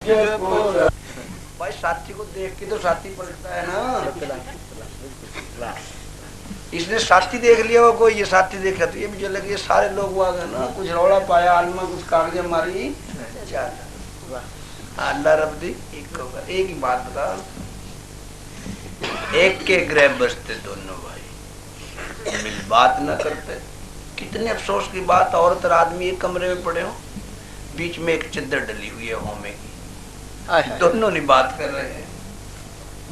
भाई साथी को देख के तो साथी पलटता है ना। इसने साथी देख लिया वो कोई, ये साथी देखा तो ये भी चले गए, सारे लोग आ गए ना, कुछ रौला पाया, आलमा कुछ कागज मारी, अल्लाह रब्दी एक ही बात बता, एक के गृह बसते दोनों भाई, मिल बात न करते। कितने अफसोस की बात, औरत और आदमी एक कमरे में पड़े हो, बीच में एक चद्दर डली हुई है होमे की, दोनों नहीं बात कर रहे हैं।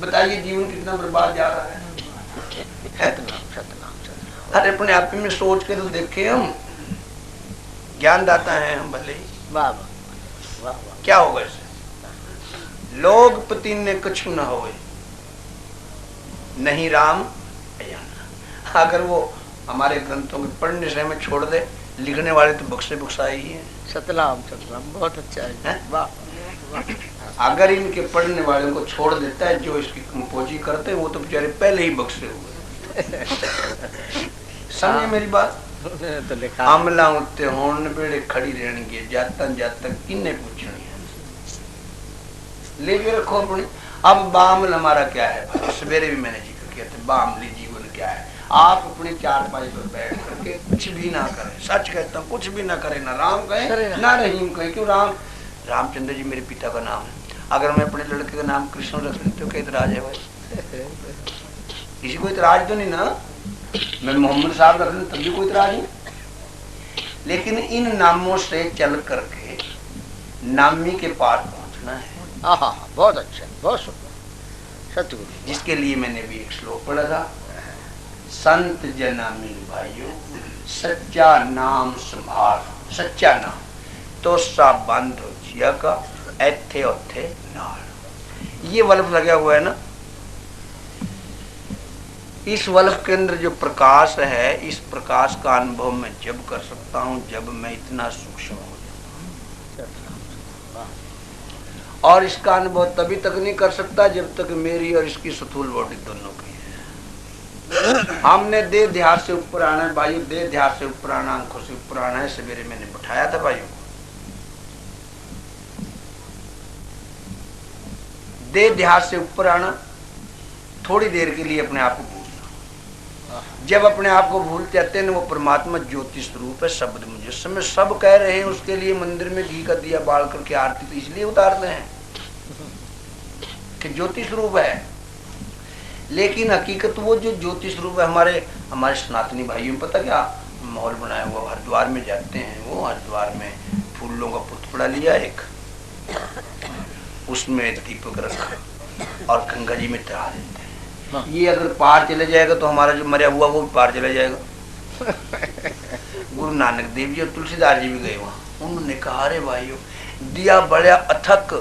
बताइए जीवन कितना बर्बाद जा रहा है। अरे अपने आप में सोच के तो देखे, हम ज्ञानदाता हैं हम भले ही, वाह वाह वाह, क्या होगा इससे? लोग पति ने कुछ न होए, नहीं राम अयाना। अगर वो हमारे ग्रंथों के पढ़ने से हमें छोड़ दे, लिखने वाले तो बख्शे बख्शाए ही है। सतनाम सतनाम, बहुत अच्छा है, वाह। अगर इनके पढ़ने वालों को छोड़ देता है, जो इसकी कंपोजी करते हैं, वो तो बेचारे पहले ही बख्शे हुए। समझे मेरी बात? तो लिखा आमला उत्ते होने बेड़े खड़ी रहनी है, जातन जातन किन्ने पूछनी है, ले के रखो अपनी। अब बामल हमारा क्या है भाई, सवेरे भी मैंने जिक्र किया था, बामली जीवन क्या है। आप अपने चारपाई पर बैठ करके कुछ भी ना करें, सच कहता हूँ, कुछ भी ना करें, ना राम कहें ना रहीम कहें। क्यों? रामचंद्र जी मेरे पिता का नाम है। अगर मैं अपने लड़के का नाम कृष्ण रख लेते तो क्या इतराज है भाई? किसी को इतराज तो नहीं ना। मैं मोहम्मद साहब रख लूं तब भी कोई इतराज नहीं। लेकिन इन नामों से चल करके नामी के पार पहुंचना है। बहुत अच्छा, बहुत सुंदर, सतगुरु। जिसके लिए मैंने भी एक श्लोक पढ़ा था, संत जनामी भाइयों सच्चा नाम संभाल, सच्चा नाम तो सा बंद हो जिया का ऐथे ओथे नाल। ये वल्फ लगा हुआ है ना, इस वल्फ के अंदर जो प्रकाश है, इस प्रकाश का अनुभव मैं जब कर सकता हूं जब मैं इतना सूक्ष्म हो जाऊं, और इसका अनुभव तभी तक नहीं कर सकता जब तक मेरी और इसकी स्थूल बॉडी दोनों की है। हमने देह ध्यास से ऊपर आना है भाइयों, देह ध्यास से ऊपर आना, आंखों से ऊपर आना है। सवेरे मैंने बैठाया था भाइयों, देह ध्यास से ऊपर आना, थोड़ी देर के लिए अपने आप को भूलना। जब अपने आप को भूल जाते हैं, वो परमात्मा ज्योति स्वरूप है, शब्द मुझे समय सब कह रहे हैं, उसके लिए मंदिर में घी का दिया बाल करके आरती तो इसलिए उतारते हैं कि ज्योति स्वरूप है। लेकिन हकीकत वो जो ज्योति स्वरूप है, हमारे सनातनी भाइयों में पता क्या माहौल बनाया हुआ, हरिद्वार में जाते हैं, वो हरिद्वार में फूलों का पुतला लिया एक, उसमें दीपक रखा और गंगा जी में चढ़ा देते हैं। ये अगर पार चले जाएगा तो हमारा जो मरा हुआ वो भी पार चला जाएगा। गुरु नानक देव जी और तुलसीदास जी भी गए वहां, उन्होंने कहा अरे भाइयों दिया बड़ा अथक,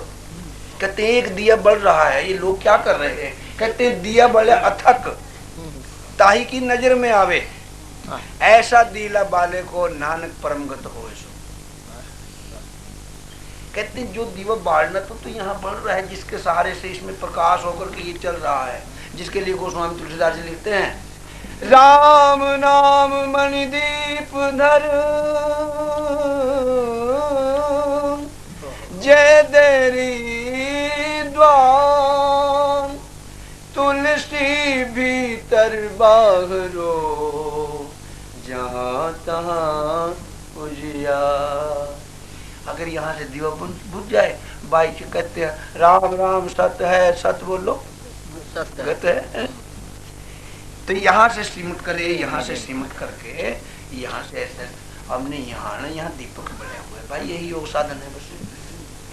कहते एक दिया बढ़ रहा है, ये लोग क्या कर रहे हैं? कहते दिया बड़ा अथक ताही की नजर में आवे, ऐसा दिला बाले को नानक परमगत हो। कहते जो दीवा बाढ़ना तो यहाँ बढ़ रहा है, जिसके सहारे से इसमें प्रकाश होकर के ये चल रहा है, जिसके लिए गोस्वामी तुलसीदास जी लिखते हैं, राम नाम मणिदीप धर जय देरी द्वार, तुलसी भीतर बाहरो जहाँ तहाँ उजियार। अगर यहाँ से दीवा बुझ जाए, भाई कहते हैं राम राम सत्य है, सत्य बोलो कहते हैं, तो यहाँ से सीमित करे, यहाँ से सीमित करके यहाँ से ऐसे हमने यहाँ दीपक बने हुए भाई, यही योग साधन है। बस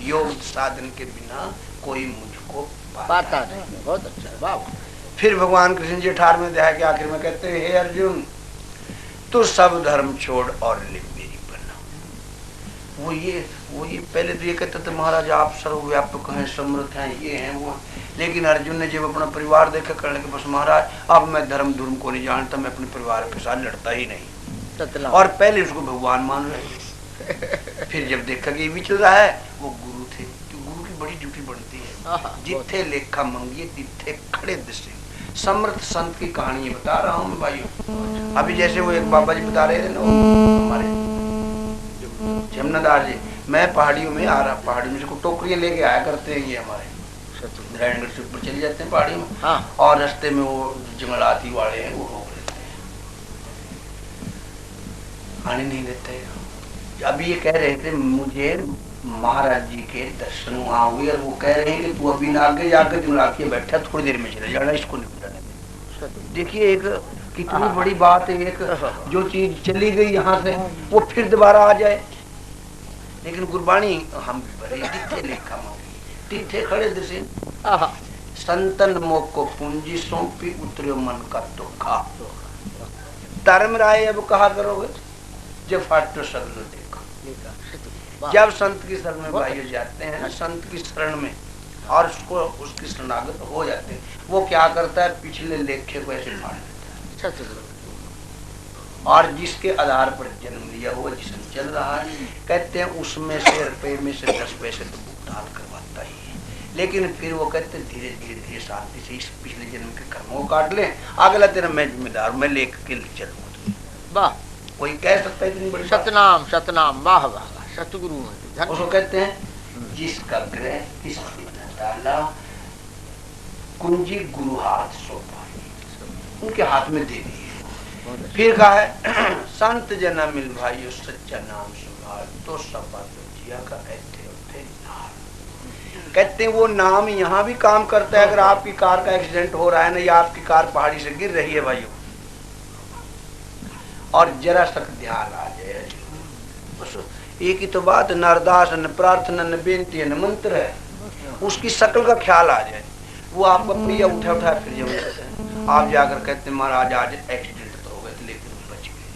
योग साधन के बिना कोई मुझको पाता नहीं। बहुत अच्छा, वाह। फिर भगवान कृष्ण जी 18वें अध्याय के आखिर में कहते हैं, हे अर्जुन तू सब धर्म छोड़ और लिप मेरी बना। वो ये पहले तो ये कहते थे महाराज आप सर्वव्यापक हैं, समर्थ हैं, ये हैं वो। लेकिन अर्जुन ने जब अपना परिवार देखा करने के बस महाराज अब मैं धर्म धर्म को नहीं जानता, मैं अपने परिवार के साथ लड़ता ही नहीं, और पहले उसको भगवान मान रहे। फिर जब देखा कि ये भी चल रहा है, वो गुरु थे, तो गुरु की बड़ी ड्यूटी बनती है, जिथे लेखा मंगिए तिथे खड़े दसे। समर्थ संत की कहानी बता रहा हूँ मैं भाइयों। अभी जैसे वो एक बाबा जी बता रहे थे ना, हमारे जमुनादास जी, मैं पहाड़ियों में आ रहा, पहाड़ियों में से टोकरियां लेके आया करते हैं ये हमारे नारायणगढ़ से ऊपर चले जाते हैं पहाड़ियों में। हाँ। और रास्ते में वो जंगलाती वाले हैं वो रोक लेते हैं, आने नहीं देते। अभी ये कह रहे थे मुझे महाराज जी के दर्शन वहां हुए और वो कह रहे हैं कि तू अभी ना आगे जाकर जंगला के बैठा, थोड़ी देर में चले जाना, इसको नहीं जाने दे। देखिए एक कितनी बड़ी बात है, एक जो चीज चली गई यहाँ से वो फिर दोबारा आ जाए। लेकिन गुरबाणी हम बड़े तिथे लेखा तिथे खड़े दसे संतन मोह को पूंजी सौंपी उतरे मन का दुखा। धर्म राय अब कहा करोगे जब फाटो सगलो देखा। जब संत की शरण में भाई जाते हैं, संत की शरण में और उसको उसकी शरणागत हो जाते हैं, वो क्या करता है पिछले लेखे को ऐसे फाड़ देता है और जिसके आधार पर जन्म लिया हुआ जिसमें चल रहा है, कहते हैं उसमें से रुपये में से 10 पैसे तो भुगतान करवाता ही है। लेकिन फिर वो कहते हैं धीरे धीरे धीरे शांति से इस पिछले जन्म के कर्मों को काट ले, अगला तेरा मैं जिम्मेदार, मैं लेकर के चलूंगा। वाह, कोई कह सकता है इतनी बड़ी सतनाम सतनाम, वाह वाह, सतगुरु उसको कहते हैं जिसका ग्रह किसने डाला कुंजी गुरु हाथ सौंपा, उनके हाथ में दे दी। फिर कहा है संत जना मिल भाइयों सच्चा नाम संभाल तो सब बात जिया का ऐसे होते नाम। कहते हैं वो नाम यहाँ भी काम करता है। अगर आपकी कार का एक्सीडेंट हो रहा है ना, या आपकी कार पहाड़ी से गिर रही है भाइयों, और जरा तक ध्यान आ जाए, एक ही तो बात, न अरदास न प्रार्थना न बेनती न मंत्र है, उसकी शक्ल का ख्याल आ जाए, वो आपका प्रिय उठा उठा फिर जब आप जाकर कहते हैं महाराज आज एक्सीडेंट तो हो गए थे लेकिन बच गए,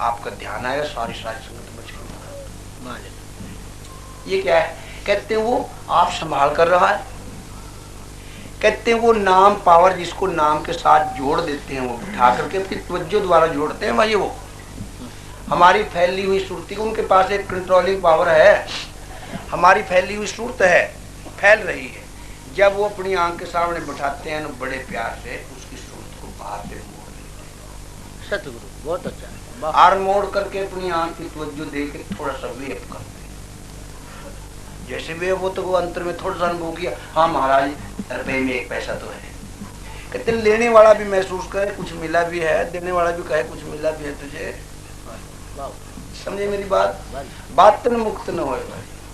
आपका ध्यान आएगा सारी संगत बच गई। ये क्या है? कहते हैं वो आप संभाल कर रहा है। कहते हैं वो नाम पावर जिसको नाम के साथ जोड़ देते हैं, वो बिठा करके फिर तवज्जो द्वारा जोड़ते हैं भाई। वो हमारी फैली हुई सुरती, उनके पास एक कंट्रोलिंग पावर है। हमारी फैली हुई सूरत है, फैल रही है, जब वो अपनी आंख के सामने बिठाते हैं ना, बड़े प्यार से उसकी सूरत को बाहर से मोड़ देते हैं। सतगुरु बहुत अच्छा है। और मोड़ करके अपनी आंख की तवज्जो दे के थोड़ा सा वेप करते हैं। जैसे वेप हो तो वो अंतर में थोड़ा सा अनुभव किया, हाँ महाराज रुपये में 1 पैसा तो है। कहते लेने वाला भी महसूस करे कुछ मिला भी है, देने वाला भी कहे कुछ मिला भी है तुझे। समझे मेरी बात? बात मुक्त न हो भाई।